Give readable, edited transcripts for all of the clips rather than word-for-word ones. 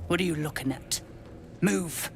What are you looking at? Move!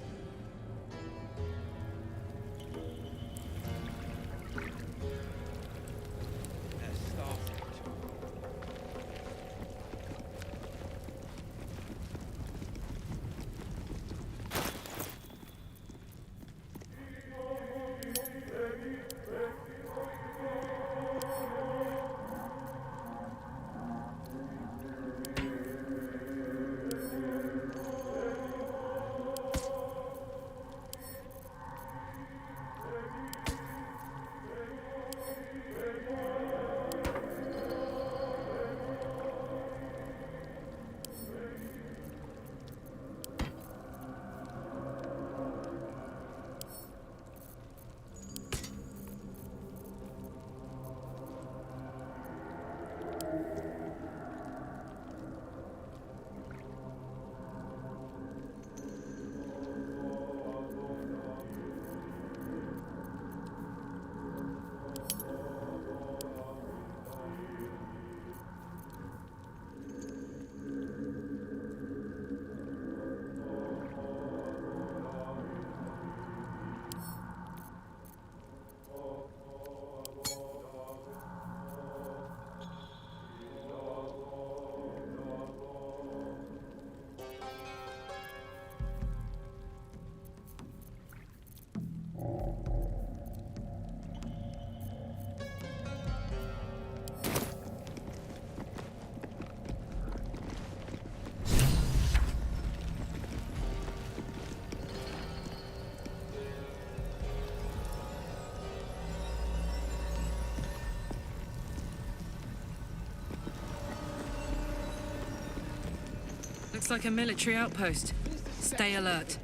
Looks like a military outpost. Stay alert.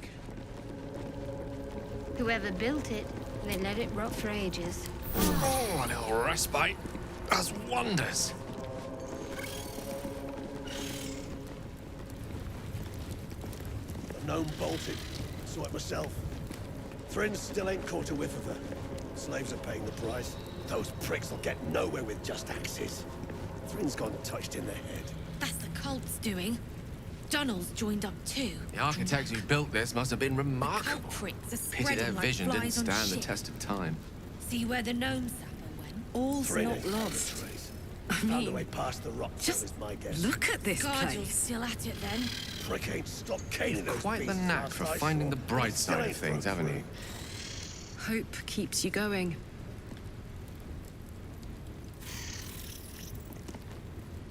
Whoever built it, they let it rot for ages. Oh, a little respite does wonders. The gnome bolted. Saw it myself. Thrins still ain't caught a whiff of her. Slaves are paying the price. Those pricks will get nowhere with just axes. Thrins gone touched in their head. That's the cult's doing. Dunnell's joined up too. The architects who built this must have been remarkable. Cult pricks are Pity spreading their like vision didn't flies on stand the shit. test of time. See where the gnome sapper went? All's Thrin not ain't found the lost. trace. I Found a mean, way past the rock, just is my guess. look at this God, you're place. still at it then. Prick ain't stopped caning those Quite the beasts knack for outside finding the shore. bright Still side ain't of things, broke haven't through. you? Hope keeps you going.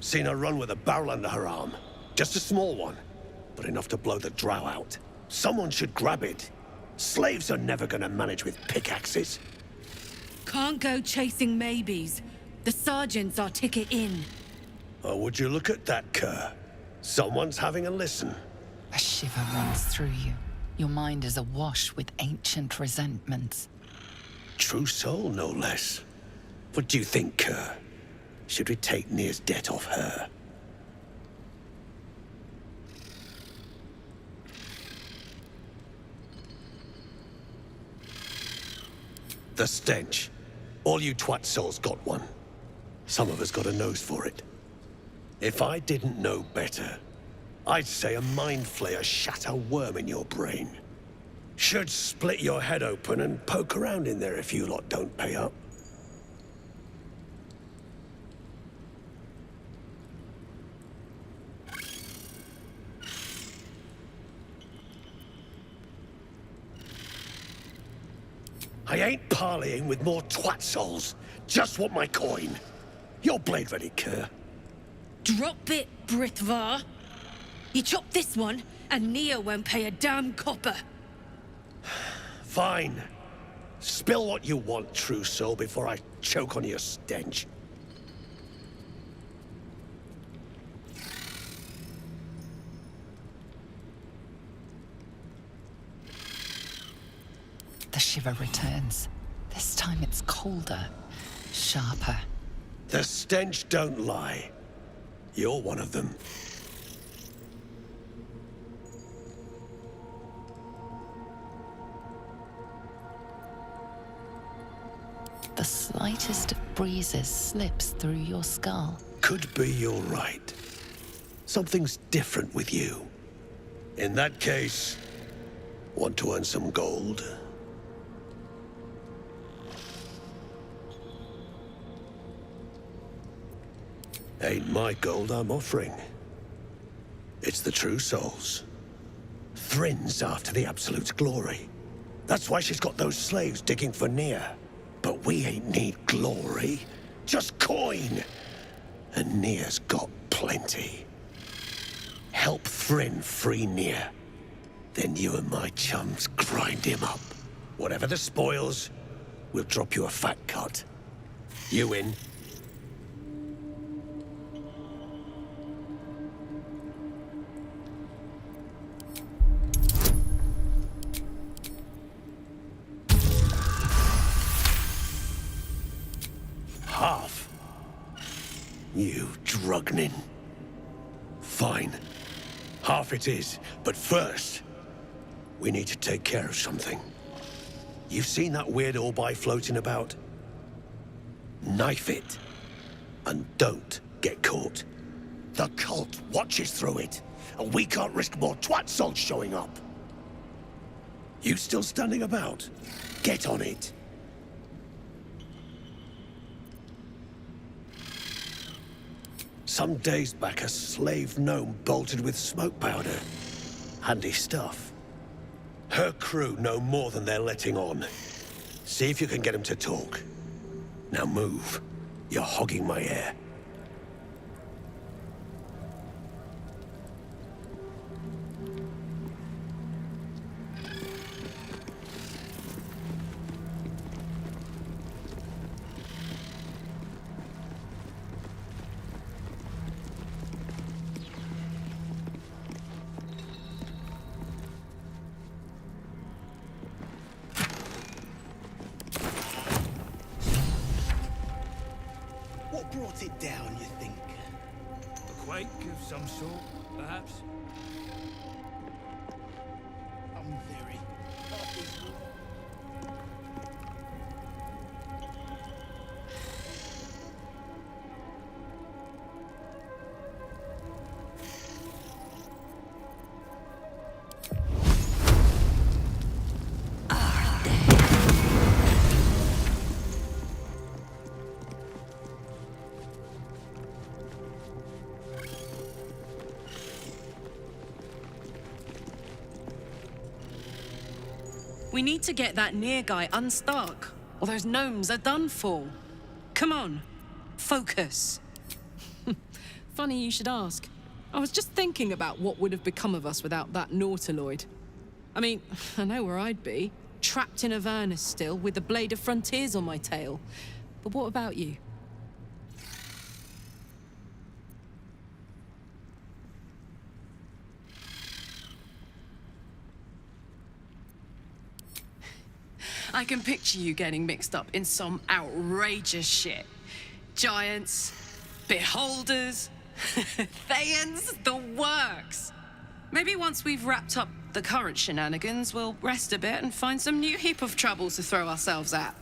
Seen her run with a barrel under her arm. Just a small one, but enough to blow the drow out. Someone should grab it. Slaves are never gonna manage with pickaxes. Can't go chasing maybes. The sergeant's our ticket in. Oh, would you look at that, Kerr? Someone's having a listen. A shiver runs through you. Your mind is awash with ancient resentments. True soul, no less. What do you think, Kerr? Should we take Nir's debt off her? The stench. All you twat souls got one. Some of us got a nose for it. If I didn't know better, I'd say a mind flayer shat a worm in your brain. Should split your head open and poke around in there if you lot don't pay up. I ain't parleying with more twat souls. Just want my coin. Your blade ready, Kerr. Drop it, Britvar. You chop this one, and Neo won't pay a damn copper. Fine. Spill what you want, true soul, before I choke on your stench. The shiver returns. This time it's colder, sharper. The stench don't lie. You're one of them. The slightest of breezes slips through your skull. Could be you're right. Something's different with you. In that case, want to earn some gold? Ain't my gold I'm offering. It's the true souls. Thrin's after the Absolute's glory. That's why she's got those slaves digging for Nia. But we ain't need glory, just coin. And Nia's got plenty. Help Thrin free Nia. Then you and my chums grind him up. Whatever the spoils, we'll drop you a fat cut. You in? Half. You drugnin. Fine. Half it is, but first, we need to take care of something. You've seen that weird orbi floating about? Knife it. And don't get caught. The cult watches through it, and we can't risk more twat souls showing up. You still standing about? Get on it. Some days back, a slave gnome bolted with smoke powder. Handy stuff. Her crew know more than they're letting on. See if you can get them to talk. Now move. You're hogging my air. What brought it down, you think? A quake of some sort, perhaps? I'm very... We need to get that near guy unstuck, or those gnomes are done for. Come on, focus. Funny you should ask. I was just thinking about what would have become of us without that Nautiloid. I mean, I know where I'd be. Trapped in Avernus still, with the Blade of Frontiers on my tail. But what about you? I can picture you getting mixed up in some outrageous shit. Giants, beholders, Thayans, the works. Maybe once we've wrapped up the current shenanigans, we'll rest a bit and find some new heap of trouble to throw ourselves at.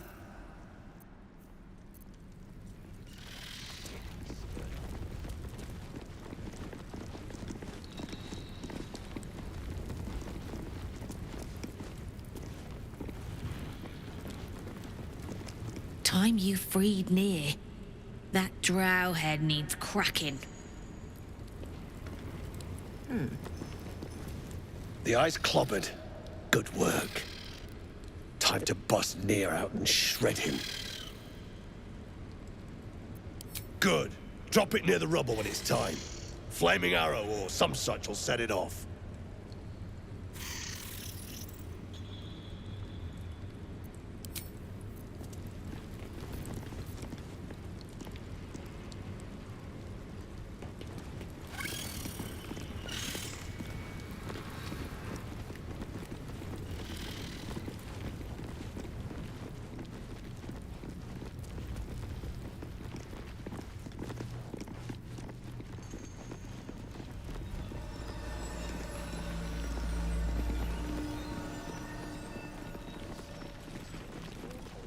Time you freed Nia. That drow head needs cracking. The eye's clobbered. Good work. Time to bust Nia out and shred him. Good. Drop it near the rubble when it's time. Flaming arrow or some such will set it off.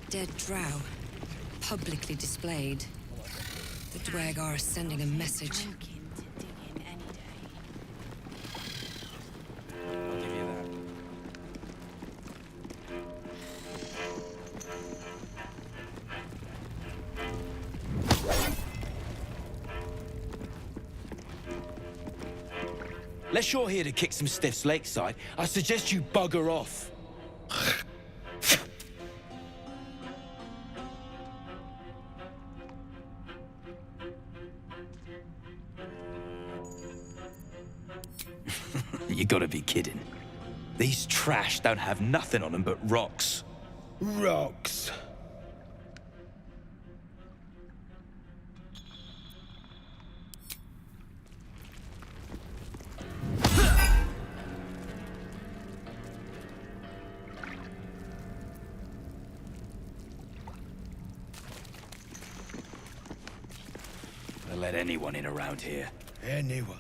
Dead drow, publicly displayed. The Dwag are sending a message. unless you're here to kick some stiffs lakeside, I suggest you bugger off. You gotta be kidding. These trash don't have nothing on them but rocks. Rocks. They'll let anyone in around here. Anyone.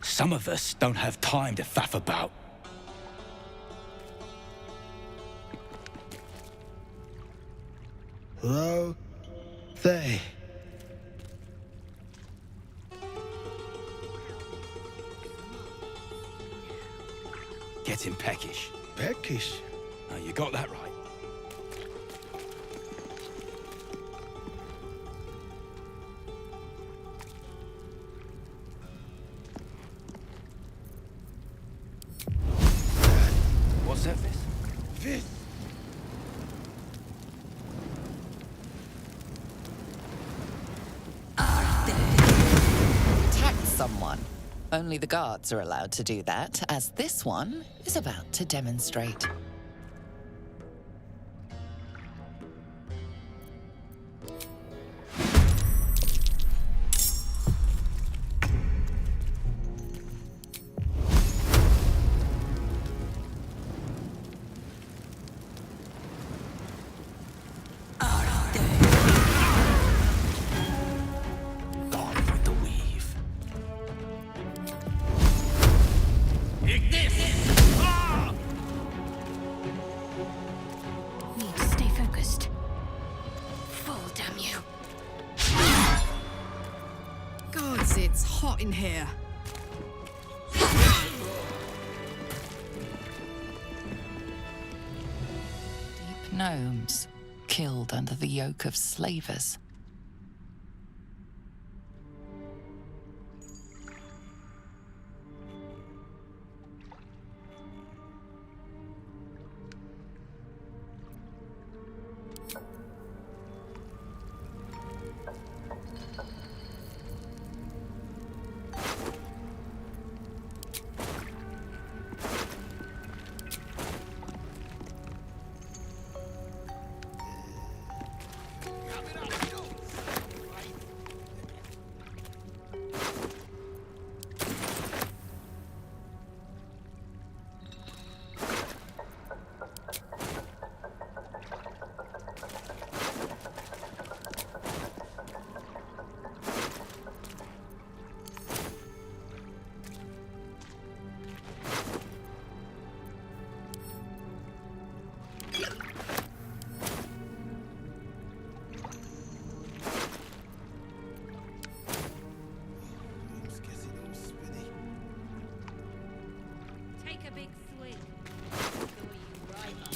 Some of us don't have time to faff about. Hello? They. Getting peckish. Peckish? Oh, you got that right. What's that, Fizz? Fizz! Attack someone. Only the guards are allowed to do that, as this one is about to demonstrate. Need to stay focused. Fall, damn you. Gods, it's hot in here. Deep gnomes, killed under the yoke of slavers. Take a big swing. Before you ride on.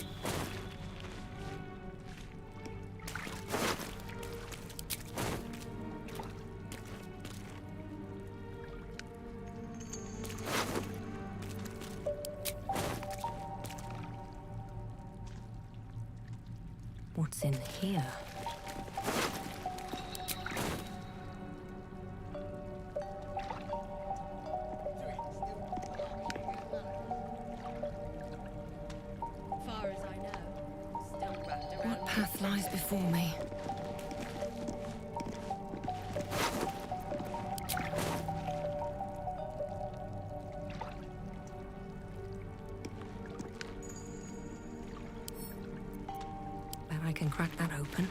What's in here? Far as I know, still wrapped around. What path lies before me? Bet I can crack that open.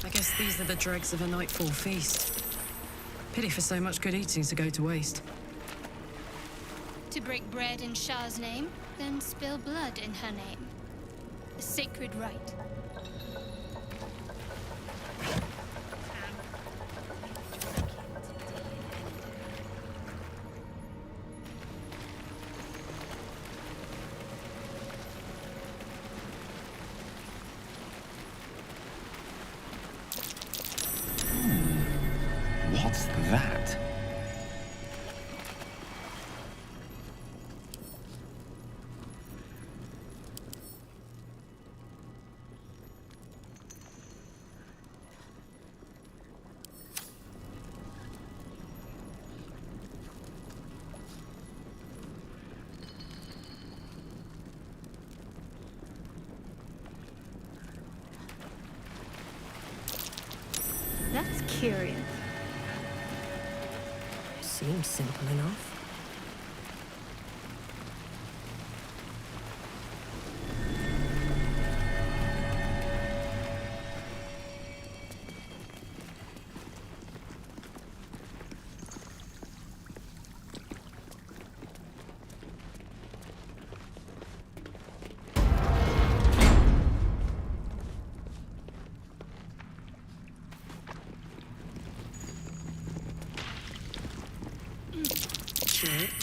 I guess these are the dregs of a nightfall feast. Pity for so much good eating to go to waste. To break bread in Shah's name, then spill blood in her name. A sacred rite. What's that? That's curious. Seems simple enough.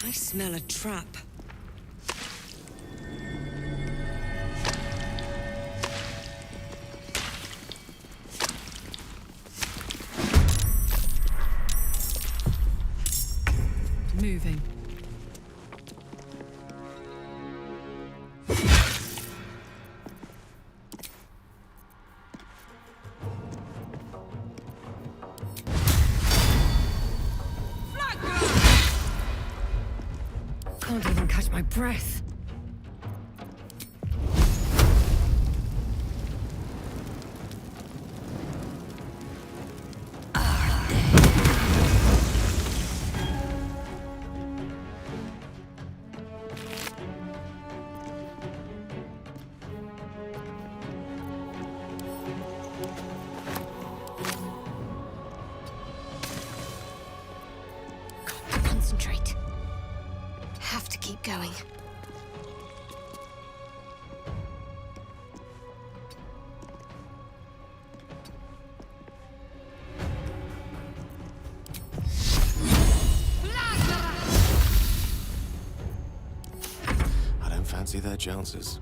I smell a trap. Moving. Can't even catch my breath. Got to concentrate. Have to keep going. I don't fancy their chances.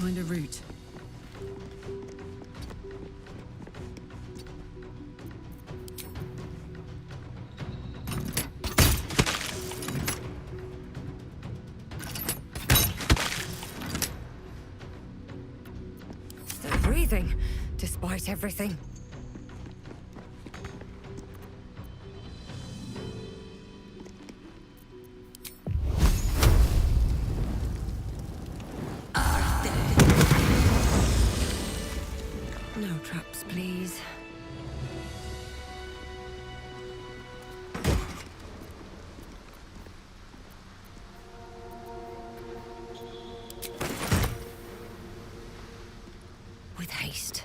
Find a route. Still breathing, despite everything. No traps, please. With haste.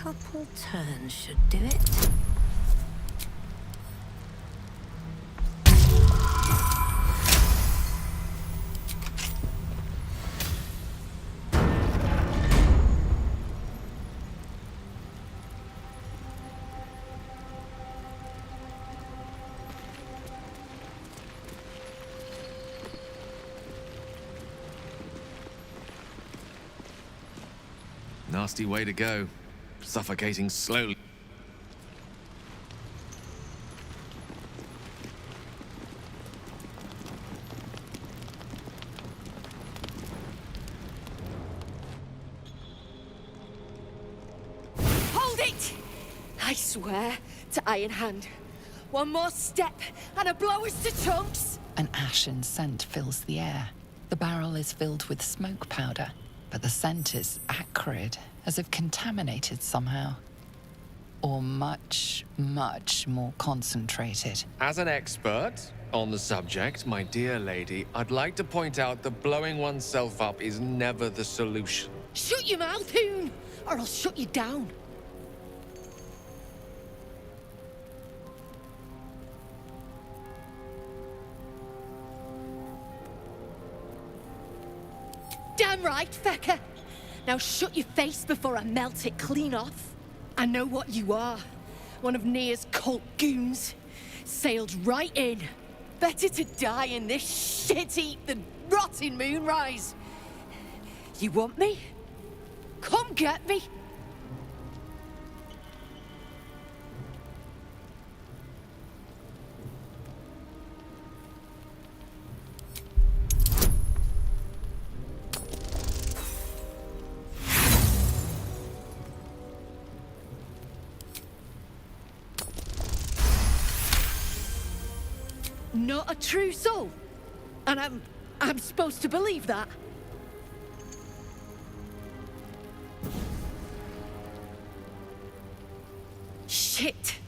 Couple turns should do it. Nasty way to go. Suffocating slowly. Hold it! I swear to Iron Hand. One more step and a blow us to chunks! An ashen scent fills the air. The barrel is filled with smoke powder, but the scent is acrid, as if contaminated somehow. Or much, much more concentrated. As an expert on the subject, my dear lady, I'd like to point out that blowing oneself up is never the solution. Shut your mouth, Hoon, or I'll shut you down. Damn right, Fecker. Now shut your face before I melt it clean off. I know what you are. One of Nia's cult goons. Sailed right in. Better to die in this shit heap than rot in Moonrise. You want me? Come get me. Not a true soul. And I'm supposed to believe that. Shit.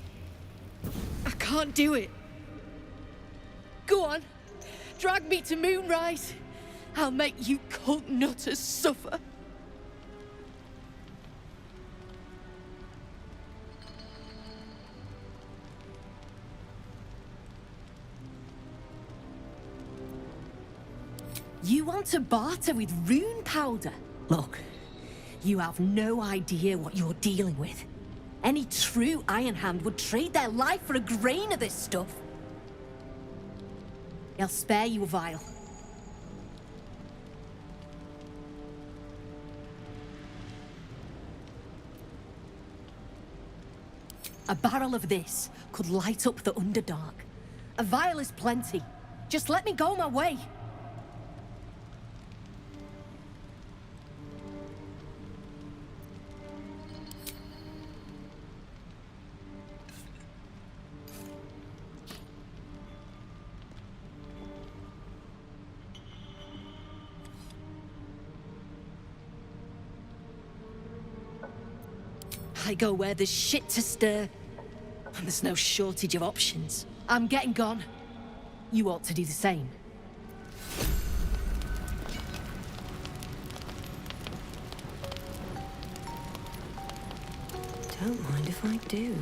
I can't do it. Go on. Drag me to Moonrise. I'll make you cult nutters suffer. You want to barter with rune powder? Look, you have no idea what you're dealing with. Any true Iron Hand would trade their life for a grain of this stuff. I'll spare you a vial. A barrel of this could light up the Underdark. A vial is plenty. Just let me go my way. I go where there's shit to stir, and there's no shortage of options. I'm getting gone. You ought to do the same. Don't mind if I do.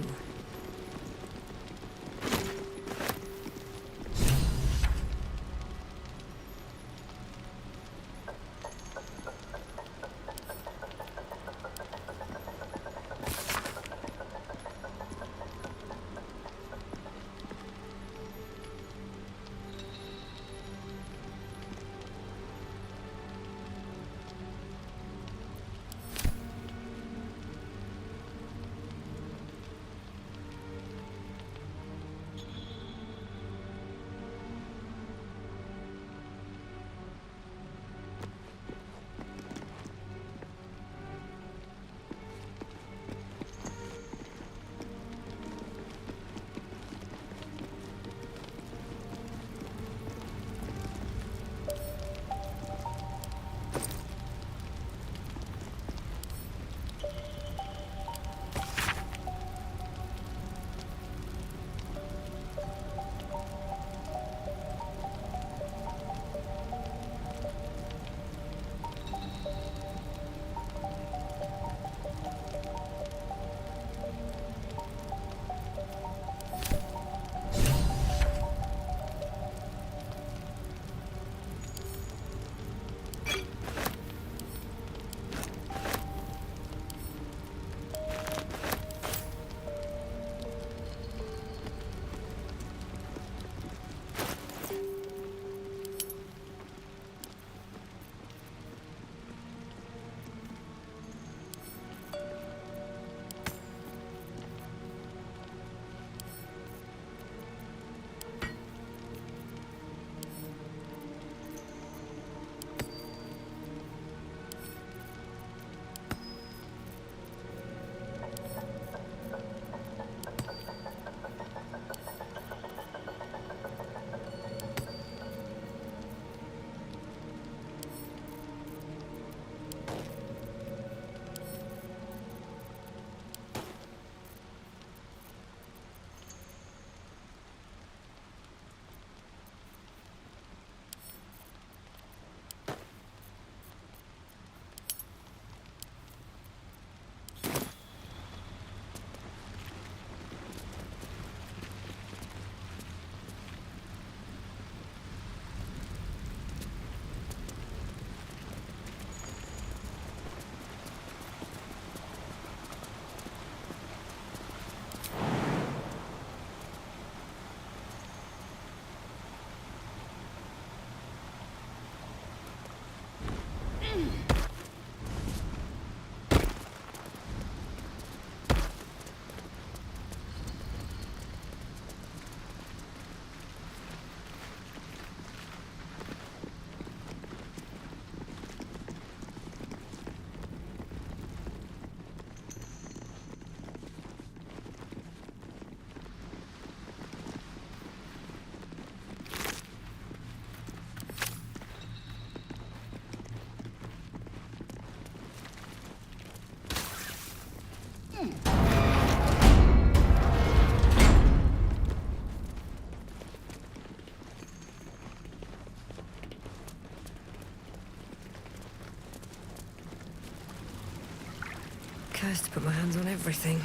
first to put my hands on everything.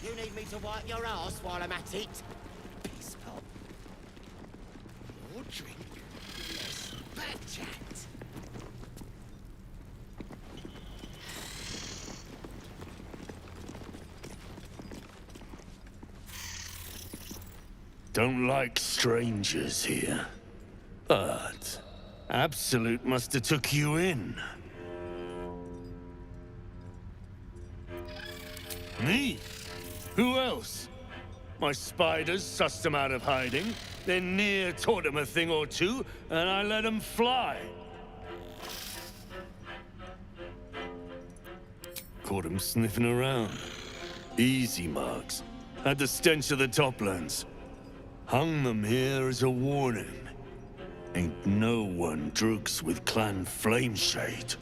You need me to wipe your ass while I'm at it? Piss pot. More drink, less bad chat. Don't like strangers here. But Absolute must have took you in. Me? Who else? My spiders sussed them out of hiding, then Near taught them a thing or two, and I let them fly. Caught them sniffing around. Easy marks. Had the stench of the Toplands. Hung them here as a warning. Ain't no one drugs with Clan Flameshade.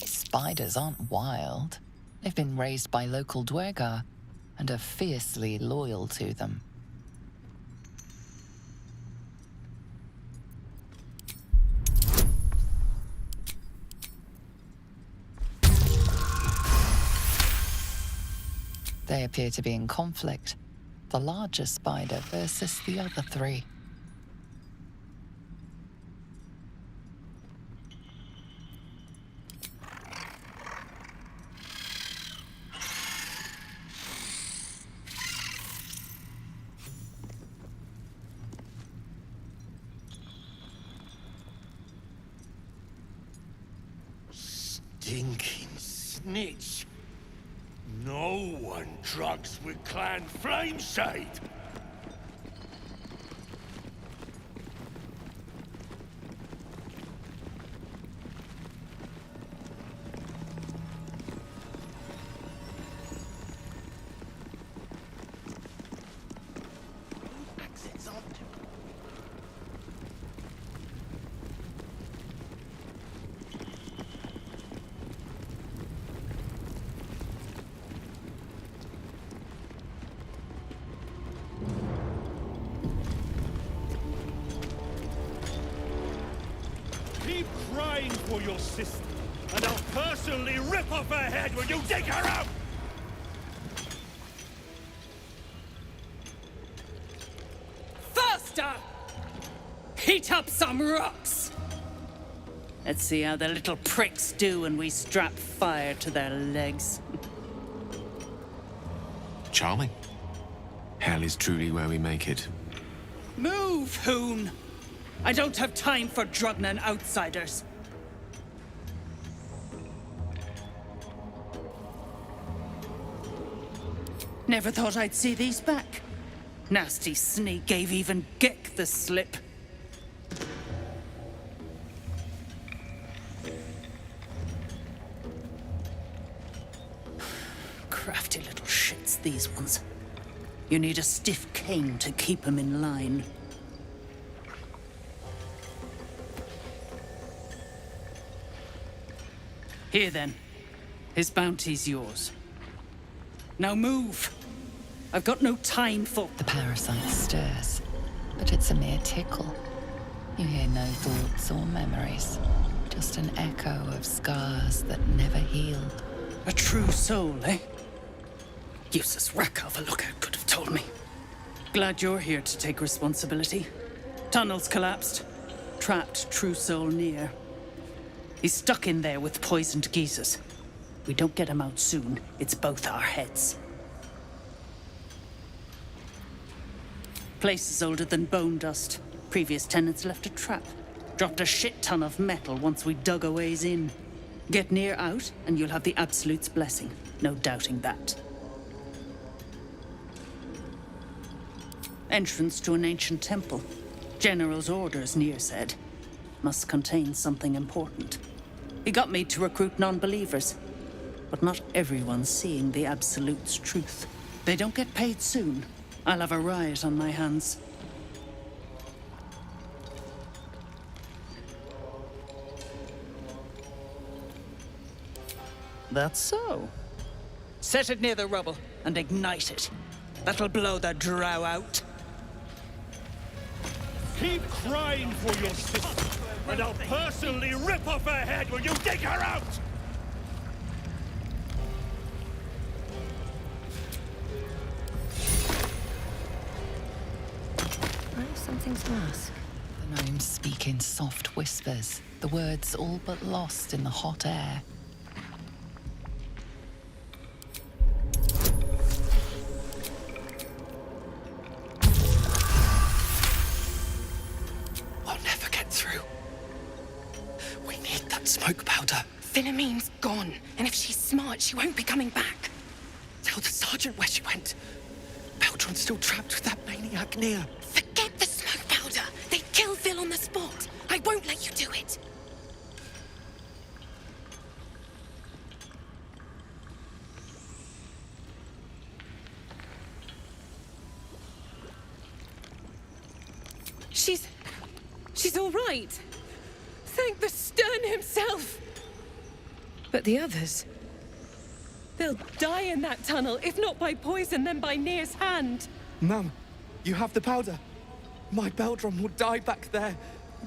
Spiders aren't wild. They've been raised by local Dwergar and are fiercely loyal to them. They appear to be in conflict. The larger spider versus the other three. Stinking snitch. No one drugs with Clan Flameshade. Keep crying for your sister, and I'll personally rip off her head when you dig her out! Faster! Heat up some rocks! Let's see how the little pricks do when we strap fire to their legs. Charming. Hell is truly where we make it. Move, Hoon! I don't have time for Drugnan outsiders. Never thought I'd see these back. Nasty sneak gave even Gith the slip. Crafty little shits, these ones. You need a stiff cane to keep them in line. Here then. His bounty's yours. Now move! I've got no time for... The parasite stirs, but it's a mere tickle. You hear no thoughts or memories, just an echo of scars that never healed. A true soul, eh? Useless wreck of a lookout could have told me. Glad you're here to take responsibility. Tunnels collapsed. Trapped true soul near. He's stuck in there with poisoned geezers. We don't get him out soon, it's both our heads. Place is older than bone dust. Previous tenants left a trap. Dropped a shit ton of metal once we dug a ways in. Get near out, and you'll have the Absolute's blessing. No doubting that. Entrance to an ancient temple. General's orders, Near said. Must contain something important. He got me to recruit non-believers. But not everyone's seeing the Absolute's truth. They don't get paid soon. I'll have a riot on my hands. That's so. Set it near the rubble and ignite it. That'll blow the drow out. Keep crying for your sister, and I'll personally rip off her head when you dig her out! Something to ask. The gnomes speak in soft whispers, the words all but lost in the hot air. I'll never get through. We need that smoke powder. Philommene's gone, and if she's smart, she won't be coming back. Tell the sergeant where she went. Baltur's still trapped with that maniac near. Forget the smoke powder. They'd kill Phil on the spot. I won't let you do it. She's all right. Thank the Stern himself. But the others... they'll die in that tunnel, if not by poison, then by Near's hand. Mum, you have the powder. My Beldrum will die back there.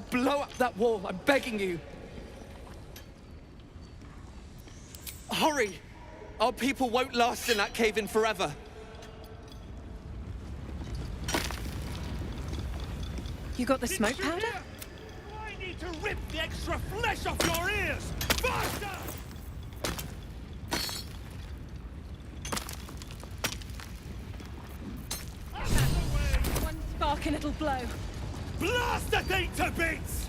Blow up that wall, I'm begging you. Hurry! Our people won't last in that cave-in forever. You got the smoke powder? I need to rip the extra flesh off your ears! Faster! One spark and it'll blow. Blast the thing to bits!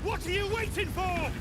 What are you waiting for?